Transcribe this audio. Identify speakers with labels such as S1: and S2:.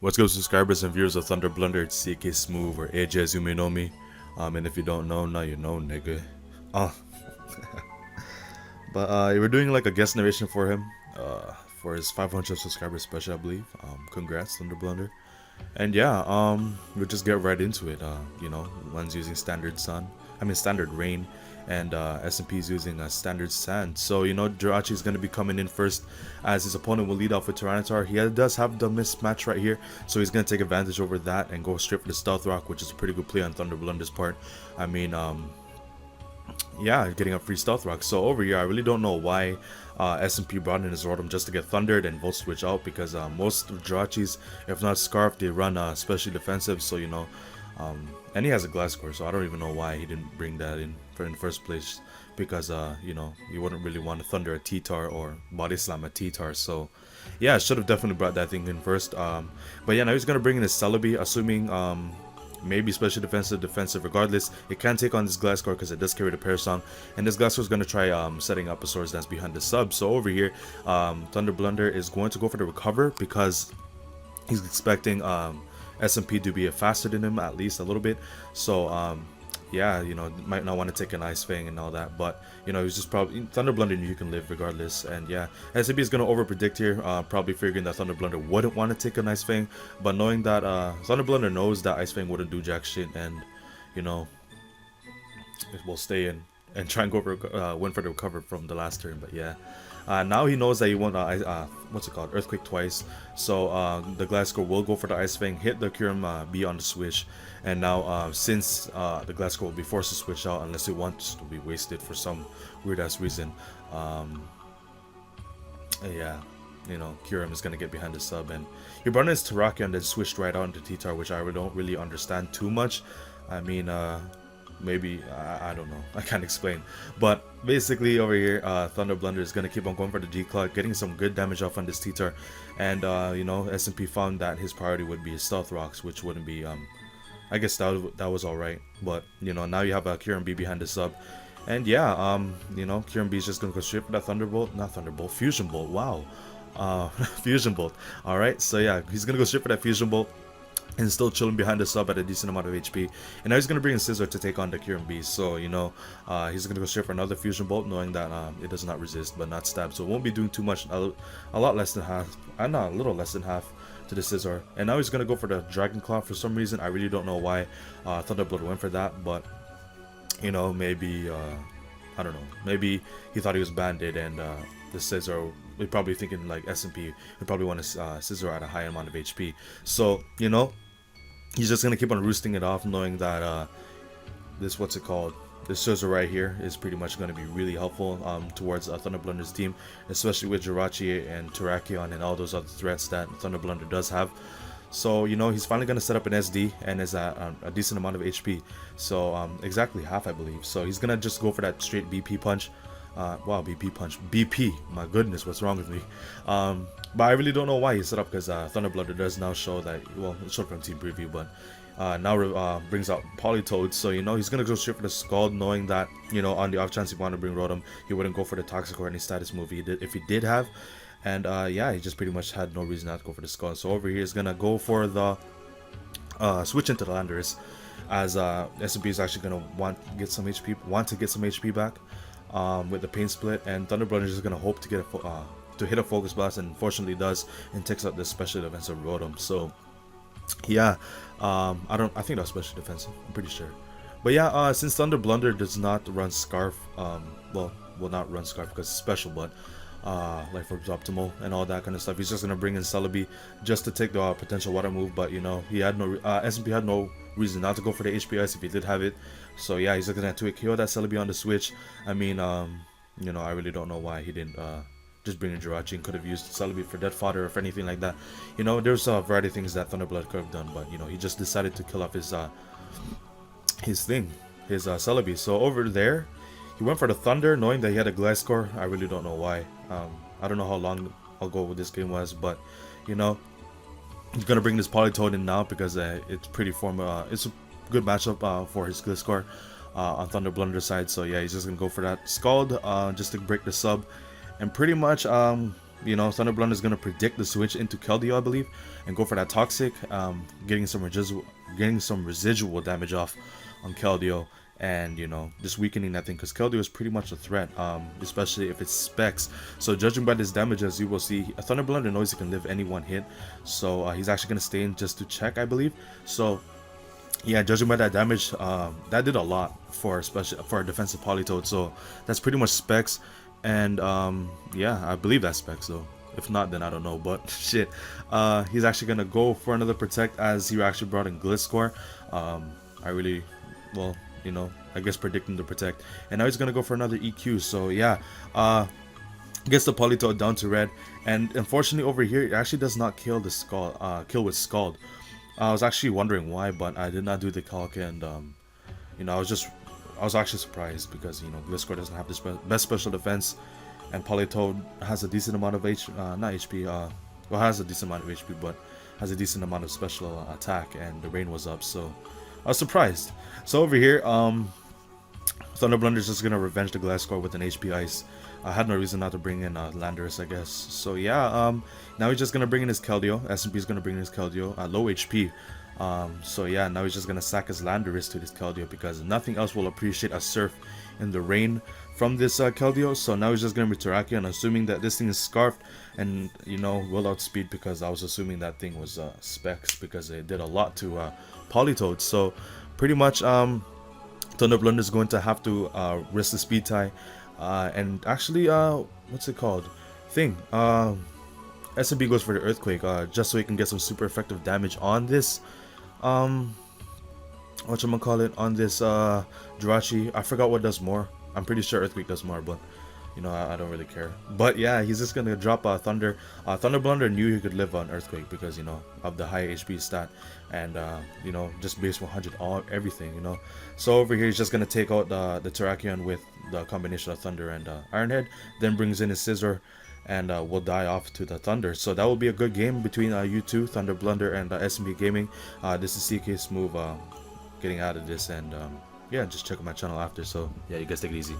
S1: What's good, subscribers and viewers of Thunder Blunder? It's xCKSmoove, or AJ as you may know me. And if you don't know, now you know, nigga. Uh, but we're doing like a guest narration for him, for his 500 subscriber special, I believe. Congrats, Thunder Blunder. And yeah, we'll just get right into it. One's using standard rain, and S&P is using a standard sand. So Jirachi is going to be coming in first, as his opponent will lead off with Tyranitar. He does have the mismatch right here, so he's going to take advantage over that and go straight for the Stealth Rock, which is a pretty good play on Thunder Blunder's part. Yeah, getting a free Stealth Rock. So over here, I really don't know why S&P brought in his Rotom just to get Thundered and Volt Switch out, because most of Jirachis, if not Scarf, they run especially defensive. So and he has a Glass Core, so I don't even know why he didn't bring that in the first place, because you wouldn't really want to Thunder a T-Tar or Body Slam a T-Tar. So yeah, I should have definitely brought that thing in first. But yeah, now he's gonna bring in his Celebi, assuming maybe special defensive. Regardless, it can take on this Glass Core because it does carry the Pair Song, and this Glass Core is going to try setting up a Swords Dance behind the sub. So over here, Thunder Blunder is going to go for the Recover, because he's expecting SMP to be faster than him, at least a little bit. So yeah, might not want to take an Ice Fang and all that, but he's just probably Thunder Blunder. You can live regardless, and yeah, SMP is gonna over predict here, probably figuring that Thunder Blunder wouldn't want to take an Ice Fang, but knowing that Thunder Blunder knows that Ice Fang wouldn't do jack shit, and it will stay in and try and go for win for the recover from the last turn. But yeah, now he knows that he won what's it called, Earthquake twice. So the Glass Core will go for the Ice Fang, hit the Kyurem B on the switch, and now since the Glass Core will be forced to switch out unless it wants to be wasted for some weird ass reason. Yeah, Kyurem is gonna get behind the sub, and your brother is Terrakion and then switched right on to T-Tar, which I don't really understand too much. I mean, maybe I don't know, I can't explain, but basically over here, Thunder Blunder is gonna keep on going for the G-Clock, getting some good damage off on this T-Tar, and SMP found that his priority would be Stealth Rocks, which wouldn't be I guess that was alright, but now you have a Kyurem B behind the sub, and yeah, Kyurem B is just gonna go straight for that Fusion Bolt. Wow, Fusion Bolt. All right, so yeah, he's gonna go straight for that Fusion Bolt, and still chilling behind the sub at a decent amount of HP. And now he's gonna bring in Scizor to take on the Kyurem B. So he's gonna go straight for another Fusion Bolt, knowing that it does not resist but not stab, so it won't be doing too much. A lot less than half. A little less than half to the Scizor. And now he's gonna go for the Dragon Claw for some reason. I really don't know why Thunderblood went for that, but maybe I don't know. Maybe he thought he was banded, and the Scizor, we're probably thinking like SMP would probably want to Scizor at a high amount of HP. So he's just gonna keep on roosting it off, knowing that this Scizor right here is pretty much going to be really helpful towards Thunder Blunder's team, especially with Jirachi and Terrakion and all those other threats that Thunder Blunder does have. So he's finally going to set up an SD and is at a decent amount of HP, so exactly half, I believe. So he's going to just go for that straight BP punch. Wow, BP punch, BP, my goodness, what's wrong with me? But I really don't know why he set up, because Thunder Blunder does now show that, well, it showed from team preview, but now brings out Politoed. So he's gonna go straight for the Scald, knowing that on the off chance he wanted to bring Rotom, he wouldn't go for the Toxic or any status move if he did have. And yeah, he just pretty much had no reason not to go for the Scald. So over here he's gonna go for the switch into the Landorus, as SMP is actually gonna want to get some HP back with the Pain Split, and Thunder Blunder is just gonna hope to get to hit a Focus Blast, and unfortunately does, and takes out this special defensive Rotom. So yeah, I think that was special defensive, I'm pretty sure. But yeah, since Thunder Blunder does not run Scarf, well, will not run Scarf because it's special, but like for Optimal and all that kind of stuff, he's just gonna bring in Celebi just to take the potential water move. But he had no SMP had no reason not to go for the HP Ice if he did have it. So yeah, he's looking at to KO that Celebi on the switch. I mean, I really don't know why he didn't just bring in Jirachi, and could have used Celebi for dead fodder or for anything like that. There's a variety of things that Thunderblood could have done, but he just decided to kill off his Celebi. So over there, he went for the Thunder, knowing that he had a Glass Core. I really don't know why. I don't know how long ago this game was, but he's gonna bring this Politoed in now, because it's it's a good matchup for his Glass Core on Thunder Blunder's side. So yeah, he's just gonna go for that Scald just to break the sub. And pretty much you know, Thunder Blunder is gonna predict the switch into Keldeo, I believe, and go for that Toxic, getting some residual damage off on Keldeo, and you know, just weakening that thing, because Keldeo is pretty much a threat, especially if it's specs. So judging by this damage, as you will see, a Thunder Blunder knows he can live any one hit, so he's actually gonna stay in just to check, I believe. So yeah, judging by that damage, that did a lot for a defensive Politoed. So that's pretty much specs, and yeah, I believe that's specs though. If not, then I don't know. But shit, he's actually gonna go for another protect, as he actually brought in Gliscor. I really, well, you know, I guess predicting the protect, and now he's gonna go for another EQ. So yeah, gets the Politoed down to red, and unfortunately over here it actually does not kill the kill with Scald. I was actually wondering why, but I did not do the calc, and you know, I was actually surprised, because you know, Gliscor doesn't have the best special defense, and Politoed has a decent amount of not HP, well, has a decent amount of HP, but has a decent amount of special attack, and the rain was up, so I was surprised. So over here, Thunder Blunder is just gonna revenge the Gliscor with an HP Ice. I had no reason not to bring in Landorus, I guess. So yeah, now he's just gonna bring in his Keldeo. SMP is gonna bring in his Keldeo at low HP. So yeah, now he's just gonna sack his Landorus to this Keldeo, because nothing else will appreciate a Surf in the rain from this Keldeo. So now he's just gonna be Terrakion, assuming that this thing is Scarfed, and you know, will outspeed, because I was assuming that thing was specs, because it did a lot to Politoed. So pretty much, Thunder Blunder is going to have to risk the speed tie. And actually, what's it called? SMB goes for the Earthquake, just so he can get some super effective damage on this, whatchamacallit, on this, Jirachi. I forgot what does more. I'm pretty sure Earthquake does more, but, you know, I don't really care. But yeah, he's just gonna drop Thunder. Thunder Blunder knew he could live on Earthquake, because, you know, of the high HP stat, and, you know, just base 100 all everything, you know. So over here, he's just gonna take out the Terrakion with the combination of Thunder and Iron Head, then brings in his Scissor, and will die off to the Thunder. So that will be a good game between you two, Thunder Blunder and SMB Gaming. This is xCKSmoove getting out of this, and yeah, just check out my channel after. So yeah, you guys take it easy.